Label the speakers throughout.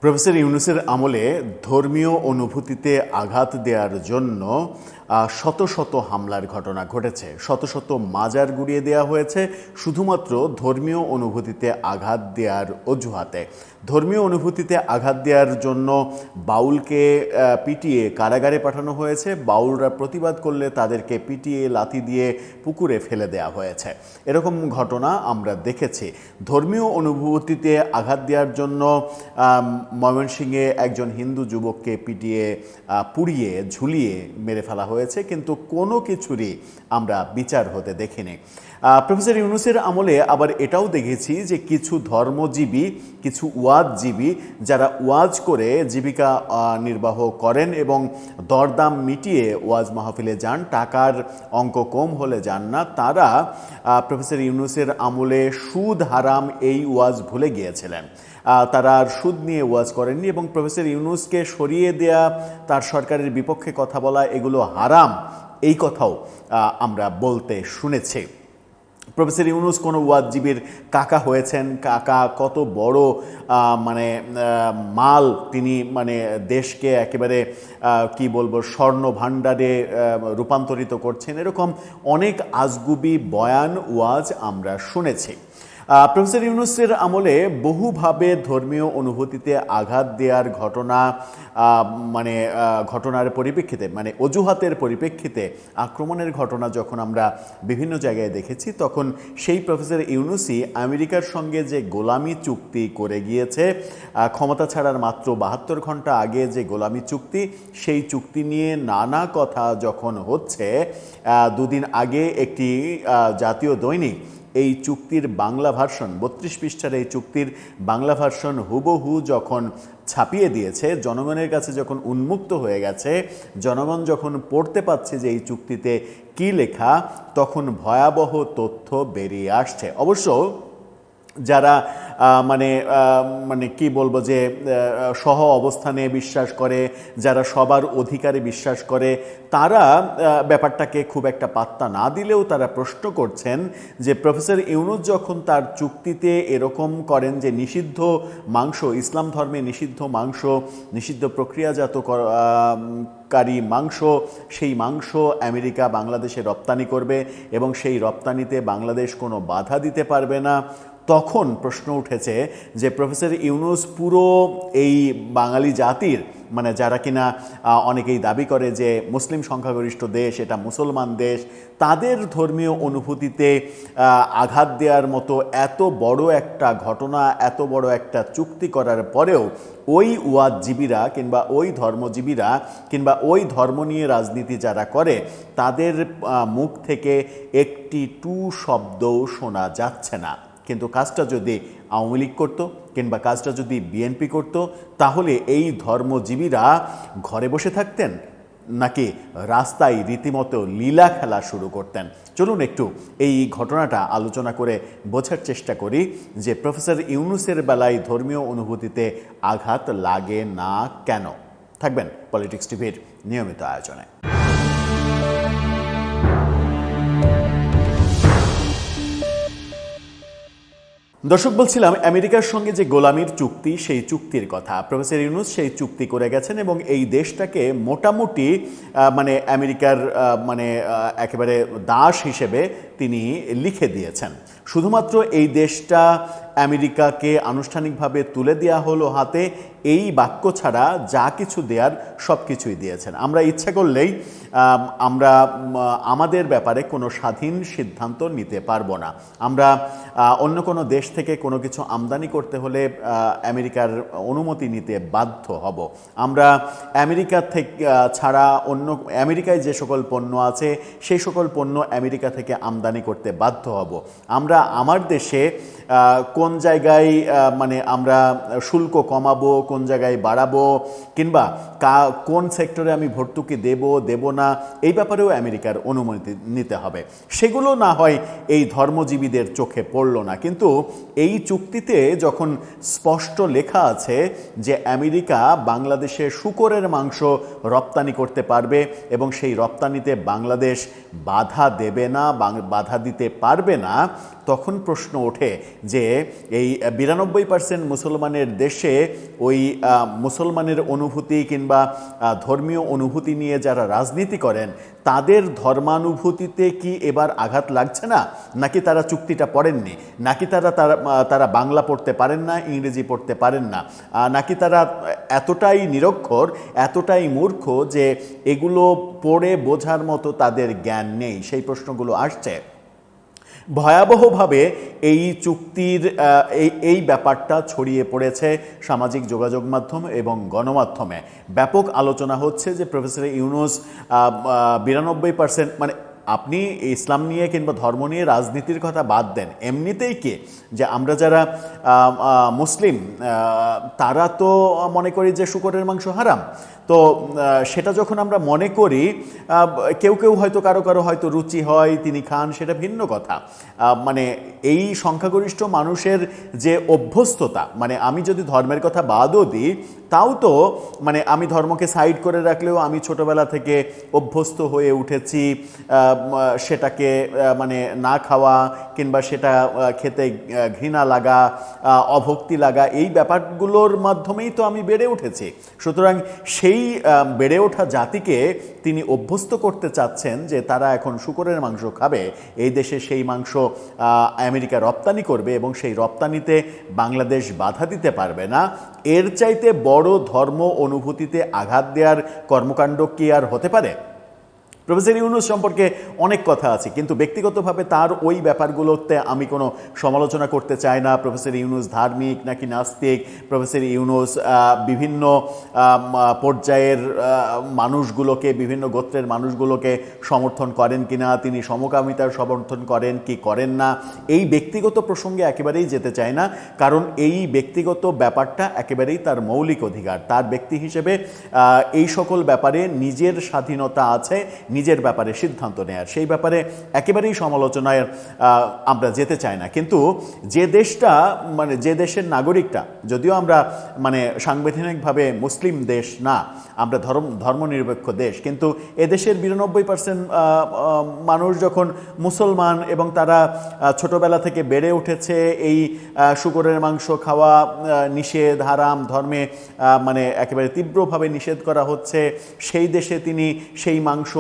Speaker 1: Professor ইউনূসের আমলে ধর্মীয় অনুভূতিতে আঘাত দেওয়ার জন্য শত শত হামলার ঘটনা ঘটেছে, শত শত মাজার গুড়িয়ে দেওয়া হয়েছে শুধুমাত্র ধর্মীয় অনুভূতিতে আঘাত দেওয়ার অজুহাতে। ধর্মীয় অনুভূতিতে আঘাত দেওয়ার জন্য বাউলকে পিটিয়ে কারাগারে পাঠানো হয়েছে, বাউলরা প্রতিবাদ করলে তাদেরকে পিটিয়ে লাথি দিয়ে পুকুরে ফেলে দেওয়া হয়েছে। এরকম ঘটনা আমরা দেখেছি। ধর্মীয় অনুভূতিতে আঘাত দেওয়ার জন্য ময়মনসিংহে একজন হিন্দু যুবককে পিটিয়ে পুড়িয়ে ঝুলিয়ে মেরে ফেলা হয়েছে, কিন্তু কোনো কিছুরই আমরা বিচার হতে দেখিনি। প্রফেসর ইউনূসের আমলে আবার এটাও দেখেছি যে কিছু ধর্মজীবী, কিছু ওয়াজজীবী যারা ওয়াজ করে জীবিকা নির্বাহ করেন এবং দরদাম মিটিয়ে ওয়াজ মাহফিলে যান, টাকার অঙ্ক কম হলে যান না, তারা প্রফেসর ইউনূসের আমলে সুদ হারাম এই ওয়াজ ভুলে গিয়েছিলেন। তারা আর সুদ নিয়ে ওয়াজ করেননি এবং প্রফেসর ইউনূসকে সরিয়ে দেয়া, তার সরকারের বিপক্ষে কথা বলা, এগুলো হারাম, এই কথাও আমরা বলতে শুনেছি। প্রফেসর ইউনূস কোনো ওয়াজজীবীর কাকা হয়েছেন, কাকা কত বড় মাল তিনি দেশকে একেবারে কি বলবো স্বর্ণ ভাণ্ডারে রূপান্তরিত করছেন, এরকম অনেক আজগুবি বয়ান ওয়াজ আমরা শুনেছি। প্রফেসর ইউনূসের আমলে বহুভাবে ধর্মীয় অনুভূতিতে আঘাত দেওয়ার ঘটনার পরিপ্রেক্ষিতে, অজুহাতের পরিপ্রেক্ষিতে আক্রমণের ঘটনা যখন আমরা বিভিন্ন জায়গায় দেখেছি, তখন সেই প্রফেসর ইউনূসই আমেরিকার সঙ্গে যে গোলামি চুক্তি করে গিয়েছে, ক্ষমতা ছাড়ার মাত্র 72 ঘন্টা আগে যে গোলামি চুক্তি, সেই চুক্তি নিয়ে নানা কথা যখন হচ্ছে, দুদিন আগে একটি জাতীয় দৈনিক এই চুক্তির বাংলা ভার্সন, 32 পৃষ্ঠার এই চুক্তির বাংলা ভার্সন হুবহু যখন ছাপিয়ে দিয়েছে, জনগণের কাছে যখন উন্মুক্ত হয়ে গেছে, জনগণ যখন পড়তে পারছে যে এই চুক্তিতে কি লেখা, তখন ভয়াবহ তথ্য বেরিয়ে আসছে। অবশ্য যারা কি বলবো যে সহ অবস্থানে বিশ্বাস করে, যারা সবার অধিকারে বিশ্বাস করে, তারা ব্যাপারটাকে খুব একটা পাত্তা না দিলেও তারা প্রশ্ন করছেন যে প্রফেসর ইউনূস যখন তার চুক্তিতে এরকম করেন যে নিষিদ্ধ মাংস, ইসলাম ধর্মে নিষিদ্ধ মাংস, নিষিদ্ধ প্রক্রিয়াজাত কারী মাংস, সেই মাংস আমেরিকা বাংলাদেশে রপ্তানি করবে এবং সেই রপ্তানিতে বাংলাদেশ কোনো বাধা দিতে পারবে না, তখন প্রশ্ন উঠেছে যে প্রফেসর ইউনূস পুরো এই বাঙালি জাতির, যারা কিনা অনেকেই দাবি করে যে মুসলিম সংখ্যাগরিষ্ঠ দেশ, এটা মুসলমান দেশ, তাদের ধর্মীয় অনুভূতিতে আঘাত দেওয়ার মতো এত বড় একটা ঘটনা, এত বড় একটা চুক্তি করার পরেও ওই ওয়াজজীবীরা কিংবা ওই ধর্মজীবীরা কিংবা ওই ধর্ম নিয়ে রাজনীতি যারা করে, তাদের মুখ থেকে একটি টু শব্দও শোনা যাচ্ছে না। কিন্তু কাজটা যদি আওয়ামী লীগ করতো কিংবা কাজটা যদি বিএনপি করতো, তাহলে এই ধর্মজীবীরা ঘরে বসে থাকতেন নাকি রাস্তায় রীতিমতো লীলা খেলা শুরু করতেন? চলুন একটু এই ঘটনাটা আলোচনা করে বোঝার চেষ্টা করি যে প্রফেসর ইউনূসের বেলায় ধর্মীয় অনুভূতিতে আঘাত লাগে না কেন। থাকবেন পলিটিক্স টিভির নিয়মিত আয়োজনে। দর্শক, বলছিলাম আমেরিকার সঙ্গে যে গোলামির চুক্তি, সেই চুক্তির কথা। প্রফেসর ইউনূস সেই চুক্তি করে গেছেন এবং এই দেশটাকে মোটামুটি আমেরিকার একেবারে দাস হিসেবে তিনি লিখে দিয়েছেন। শুধুমাত্র এই দেশটা আমেরিকাকে আনুষ্ঠানিকভাবে তুলে দেওয়া হলো হাতে, এই বাক্য ছাড়া যা কিছু দেওয়ার সব কিছুই দিয়েছেন। আমরা ইচ্ছা করলেই আমরা আমাদের ব্যাপারে কোনো স্বাধীন সিদ্ধান্ত নিতে পারবো না। আমরা অন্য কোনো দেশ থেকে কোনো কিছু আমদানি করতে হলে আমেরিকার অনুমতি নিতে বাধ্য হব। আমরা আমেরিকা থেকে ছাড়া অন্য আমেরিকায় যে সকল পণ্য আছে, সেই সকল পণ্য আমেরিকা থেকে আমদানি করতে বাধ্য হব। আমরা আমার দেশে কোন জায়গায় আমরা শুল্ক কমাবো, কোন জায়গায় বাড়াবো, কিংবা কোন সেক্টরে আমি ভর্তুকি দেব না, এই ব্যাপারেও আমেরিকার অনুমতি নিতে হবে। সেগুলো না হয় এই ধর্মজীবীদের চোখে পড়ল না, কিন্তু এই চুক্তিতে যখন স্পষ্ট লেখা আছে যে আমেরিকা বাংলাদেশে শূকরের মাংস রপ্তানি করতে পারবে এবং সেই রপ্তানিতে বাংলাদেশ বাধা দেবে না, বাধা দিতে পারবে না, তখন প্রশ্ন ওঠে যে এই 92% মুসলমানের দেশে ওই মুসলমানের অনুভূতি কিংবা ধর্মীয় অনুভূতি নিয়ে যারা রাজনীতি করেন তাদের ধর্মানুভূতিতে কি এবার আঘাত লাগছে না, নাকি তারা চুক্তিটা পড়েননি, নাকি তারা বাংলা পড়তে পারেন না, ইংরেজি পড়তে পারেন না, নাকি তারা এতটাই নিরক্ষর, এতটাই মূর্খ যে এগুলো পড়ে বোঝার মতো তাদের জ্ঞান নেই? সেই প্রশ্নগুলো আসছে। ভয়াবহভাবে এই চুক্তির এই ব্যাপারটা ছড়িয়ে পড়েছে সামাজিক যোগাযোগ মাধ্যম এবং গণমাধ্যমে। ব্যাপক আলোচনা হচ্ছে যে প্রফেসর ইউনূস 92% মানে আপনি ইসলাম নিয়ে কিংবা ধর্ম নিয়ে রাজনীতির কথা বাদ দেন, এমনিতেই কি যে আমরা যারা মুসলিম তারা তো মনে করি যে শূকরের মাংস হারাম। তো সেটা যখন আমরা মনে করি, কেউ কেউ হয়তো কারো হয়তো রুচি হয়, তিনি খান, সেটা ভিন্ন কথা। মানে এই সংখ্যাগরিষ্ঠ মানুষের যে অভ্যস্ততা, মানে আমি যদি ধর্মের কথা বাদও দিই তাও তো মানে আমি ধর্মকে সাইড করে রাখলেও আমি ছোটবেলা থেকে অভ্যস্ত হয়ে উঠেছি সেটাকে মানে না খাওয়া কিংবা সেটা খেতে ঘৃণা লাগা, অভক্তি লাগা, এই ব্যাপারগুলোর মাধ্যমেই তো আমি বেড়ে উঠেছি। সুতরাং সেই বেড়ে ওঠা জাতিকে তিনি অভ্যস্ত করতে চাচ্ছেন যে তারা এখন শূকরের মাংস খাবে, এই দেশে সেই মাংস আমেরিকা রপ্তানি করবে এবং সেই রপ্তানিতে বাংলাদেশ বাধা দিতে পারবে না। এর চাইতে বড় ধর্ম অনুভূতিতে আঘাত দেওয়ার কর্মকাণ্ড কি আর হতে পারে? প্রফেসর ইউনূস সম্পর্কে অনেক কথা আছে, কিন্তু ব্যক্তিগতভাবে তার ওই ব্যাপারগুলোতে আমি কোনো সমালোচনা করতে চাই না। প্রফেসর ইউনূস ধার্মিক নাকি নাস্তিক, প্রফেসর ইউনূস বিভিন্ন পর্যায়ের মানুষগুলোকে, বিভিন্ন গোত্রের মানুষগুলোকে সমর্থন করেন কিনা, তিনি সমকামিতার সমর্থন করেন কি করেন না, এই ব্যক্তিগত প্রসঙ্গে একেবারেই যেতে চাই না, কারণ এই ব্যক্তিগত ব্যাপারটা একেবারেই তার মৌলিক অধিকার। তার ব্যক্তি হিসেবে এই সকল ব্যাপারে নিজের স্বাধীনতা আছে, নিজের ব্যাপারে সিদ্ধান্ত নেয়ার, সেই ব্যাপারে একেবারেই সমালোচনায় আমরা যেতে চাই না। কিন্তু যে দেশটা মানে যে দেশের নাগরিকটা, যদিও আমরা মানে সাংবিধানিকভাবে মুসলিম দেশ না, আমরা ধর্মনিরপেক্ষ দেশ, কিন্তু এদেশের 92% মানুষ যখন মুসলমান এবং তারা ছোটবেলা থেকে বেড়ে উঠেছে এই শূকরের মাংস খাওয়া নিষেধ, হারাম, ধর্মে মানে একেবারে তীব্রভাবে নিষেধ করা হচ্ছে, সেই দেশে তিনি সেই মাংস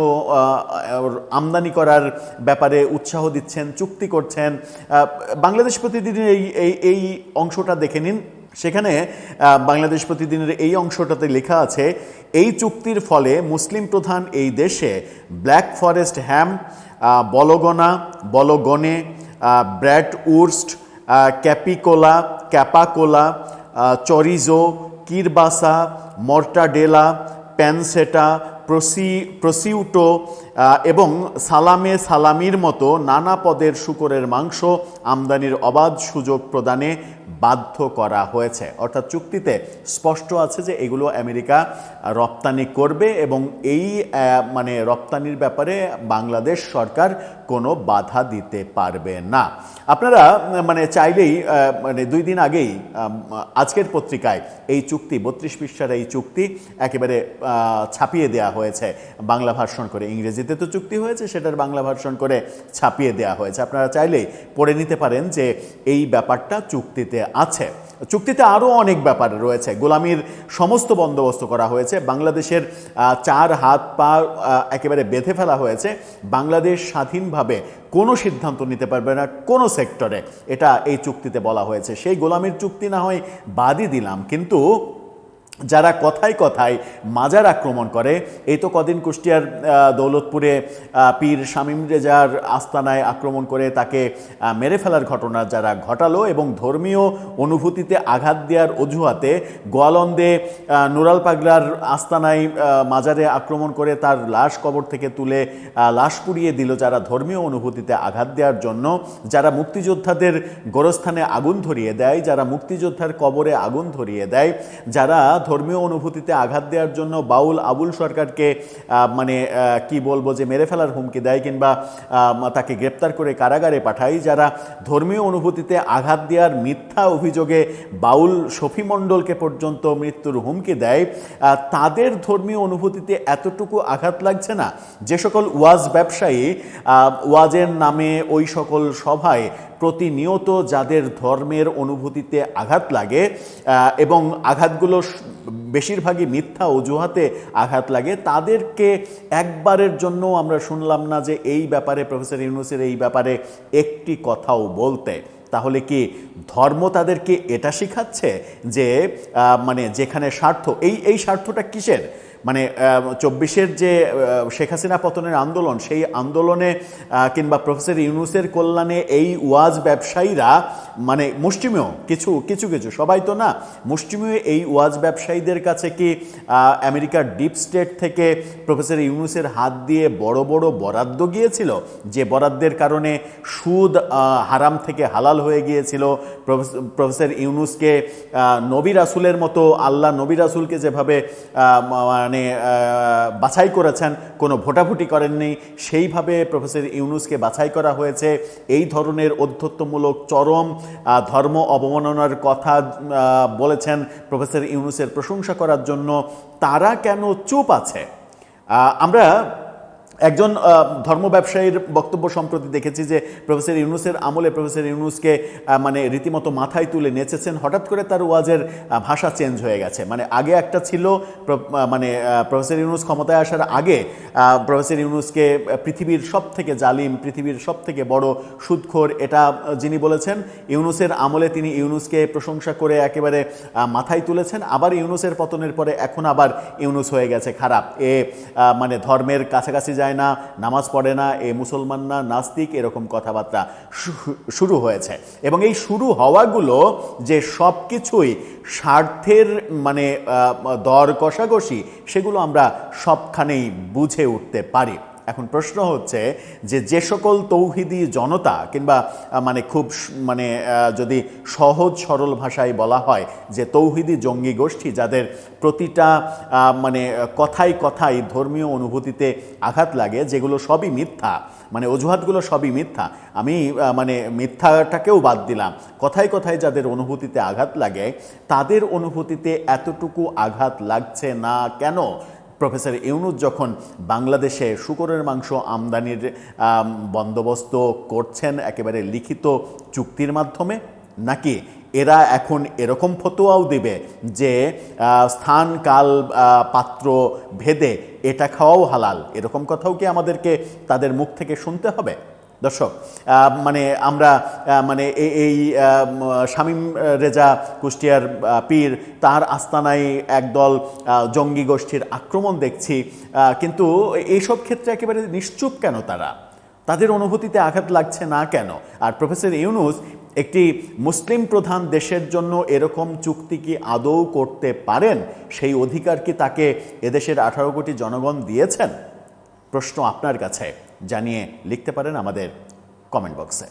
Speaker 1: আমদানি করার ব্যাপারে উৎসাহ দিচ্ছেন, চুক্তি করছেন। বাংলাদেশ প্রতিদিনের এই অংশটা দেখে নিন, সেখানে বাংলাদেশ প্রতিদিনের এই অংশটাতে লেখা আছে, এই চুক্তির ফলে মুসলিম প্রধান এই দেশে ব্ল্যাক ফরেস্ট হ্যাম, বলগনে, ব্র্যাডউর্স্ট, ক্যাপাকোলা, চরিজো, কিরবাসা, মর্টাডেলা, প্যানসেটা, প্রসিউটো এবং সালামির মতো নানা পদের শূকরের মাংস আমদানির অবাধ সুযোগ প্রদানে বাধ্য করা হয়েছে। অর্থাৎ চুক্তিতে স্পষ্ট আছে যে এগুলো আমেরিকা রপ্তানি করবে এবং এই মানে রপ্তানির ব্যাপারে বাংলাদেশ সরকার কোনো বাধা দিতে পারবে না। আপনারা মানে চাইলেই মানে 2 দিন আগেই আজকের পত্রিকায় এই চুক্তি 32 পৃষ্ঠার এই চুক্তি একেবারে ছাপিয়ে দেওয়া হয়েছে বাংলা ভার্সন করে। ইংরেজিতে তো চুক্তি হয়েছে, সেটার বাংলা ভার্সন করে ছাপিয়ে দেওয়া হয়েছে। আপনারা চাইলেই পড়ে নিতে পারেন যে এই ব্যাপারটা চুক্তিতে আছে। চুক্তিতে আরও অনেক ব্যাপার রয়েছে। গোলামির সমস্ত বন্দোবস্ত করা হয়েছে, বাংলাদেশের 4 হাত পা একেবারে বেঁধে ফেলা হয়েছে। বাংলাদেশ স্বাধীনভাবে কোনো সিদ্ধান্ত নিতে পারবে না কোনো সেক্টরে, এটা এই চুক্তিতে বলা হয়েছে। সেই গোলামির চুক্তি না হয় বাদই দিলাম, কিন্তু যারা কথায় কথায় মাজার আক্রমণ করে, এই তো কদিন কুষ্টিয়ার দৌলতপুরে পীর শামীম রেজার আস্তানায় আক্রমণ করে তাকে মেরে ফেলার ঘটনা যারা ঘটালো এবং ধর্মীয় অনুভূতিতে আঘাত দেওয়ার অজুহাতে গোয়ালন্দে নুরাল পাগলার আস্তানায় মাজারে আক্রমণ করে তার লাশ কবর থেকে তুলে লাশ পুড়িয়ে দিল, যারা ধর্মীয় অনুভূতিতে আঘাত দেওয়ার জন্য, যারা মুক্তিযোদ্ধাদের গোরস্থানে আগুন ধরিয়ে দেয়, যারা মুক্তিযোদ্ধার কবরে আগুন ধরিয়ে দেয়, যারা ধর্মীয় অনুভূতিতে আঘাত দেওয়ার জন্য বাউল আবুল সরকারকে মানে কি বলবো যে মেরে ফেলার হুমকি দেয় কিংবা তাকে গ্রেপ্তার করে কারাগারে পাঠায়, যারা ধর্মীয় অনুভূতিতে আঘাত দেওয়ার মিথ্যা অভিযোগে বাউল শফি মণ্ডলকে পর্যন্ত মৃত্যুর হুমকি দেয়, তাদের ধর্মীয় অনুভূতিতে এতটুকু আঘাত লাগছে না? যে সকল ওয়াজ ব্যবসায়ী ওয়াজের নামে ওই সকল সভায় প্রতিনিয়ত যাদের ধর্মের অনুভূতিতে আঘাত লাগে এবং আঘাতগুলো বেশিরভাগই মিথ্যা অজুহাতে আঘাত লাগে, তাদেরকে একবারের জন্য আমরা শুনলাম না যে এই ব্যাপারে প্রফেসর ইউনূসের এই ব্যাপারে একটি কথাও বলতে। তাহলে কি ধর্ম তাদেরকে এটা শিখাচ্ছে যে মানে যেখানে স্বার্থ, এই স্বার্থটা কিসের? মানে 24-এর যে শেখ হাসিনা পতনের আন্দোলন, সেই আন্দোলনে কিংবা প্রফেসর ইউনূসের কল্যাণে এই ওয়াজ ব্যবসায়ীরা, মানে মুষ্টিমেয় কিছু কিছু কিছু, সবাই তো না, মুষ্টিমেয় এই ওয়াজ ব্যবসায়ীদের কাছে কি আমেরিকার ডিপ স্টেট থেকে প্রফেসর ইউনূসের হাত দিয়ে বড় বড় বরাদ্দ গিয়েছিল, যে বরাদ্দের কারণে সুদ হারাম থেকে হালাল হয়ে গিয়েছিল? প্রফেসর ইউনূসকে নবী রাসূলের মতো, আল্লাহ নবী রাসূলকে যেভাবে মানে বাছাই করেছেন, কোনো ভোটাভুটি করেননি, সেইভাবে প্রফেসর ইউনূসকে বাছাই করা হয়েছে। এই ধরনের অধ্যত্বমূলক চরম ধর্ম অবমাননার কথা বলেছেন প্রফেসর ইউনূসের প্রশংসা করার জন্য। তারা কেন চুপ আছে? আমরা একজন ধর্ম ব্যবসায়ীর বক্তব্য সম্প্রতি দেখেছি যে প্রফেসর ইউনূসের আমলে প্রফেসর ইউনূসকে মানে রীতিমতো মাথায় তুলে নেচেছেন, হঠাৎ করে তার ওয়াজের ভাষা চেঞ্জ হয়ে গেছে। মানে আগে একটা ছিল, মানে প্রফেসর ইউনূস ক্ষমতায় আসার আগে প্রফেসর ইউনূসকে পৃথিবীর সব থেকে জালিম, পৃথিবীর সব থেকে বড় সুদখোর, এটা যিনি বলেছেন। ইউনূসের আমলে তিনি ইউনূসকে প্রশংসা করে একেবারে মাথায় তুলেছেন। আবার ইউনূসের পতনের পরে এখন আবার ইউনূস হয়ে গেছে খারাপ, এ মানে ধর্মের কাছাকাছি যায় না, নামাজ পড়ে না, এ মুসলমান না, নাস্তিক, এরকম কথাবার্তা শুরু হয়েছে। এবং এই শুরু হওয়াগুলো যে সব কিছুই স্বার্থের মানে দর কষাকষি, সেগুলো আমরা সবখানেই বুঝে উঠতে পারি। এখন প্রশ্ন হচ্ছে যে সকল তৌহিদি জনতা, কিংবা মানে খুব মানে যদি সহজ সরল ভাষায় বলা হয় যে তৌহিদি জঙ্গি গোষ্ঠী, যাদের প্রতিটা মানে কথায় কথায় ধর্মীয় অনুভূতিতে আঘাত লাগে, যেগুলো সবই মিথ্যা, মানে অজুহাতগুলো সবই মিথ্যা, আমি মানে মিথ্যাটাকেও বাদ দিলাম, কথায় কথায় যাদের অনুভূতিতে আঘাত লাগে, তাদের অনুভূতিতে এতটুকু আঘাত লাগছে না কেন? প্রফেসর ইউনূস যখন বাংলাদেশে শূকরের মাংস আমদানির বন্দোবস্ত করছেন একেবারে লিখিত চুক্তির মাধ্যমে, নাকি এরা এখন এরকম ফতোয়াও দিবে যে স্থান কাল পাত্র ভেদে এটা খাওয়াও হালাল? এরকম কথাও কি আমাদেরকে তাদের মুখ থেকে শুনতে হবে? দর্শক, মানে আমরা মানে এই শামীম রেজা কুষ্টিয়ার পীর, তার আস্তানায় একদল জঙ্গি গোষ্ঠীর আক্রমণ দেখছি, কিন্তু এইসব ক্ষেত্রে একেবারে নিশ্চুপ কেন তারা? তাদের অনুভূতিতে আঘাত লাগছে না কেন? আর প্রফেসর ইউনূস একটি মুসলিম প্রধান দেশের জন্য এরকম চুক্তি কি আদৌ করতে পারেন? সেই অধিকার কি তাকে এদেশের 18 কোটি জনগণ দিয়েছেন? প্রশ্ন আপনার কাছে, জানিয়ে লিখতে পারেন আমাদের কমেন্ট বক্সে।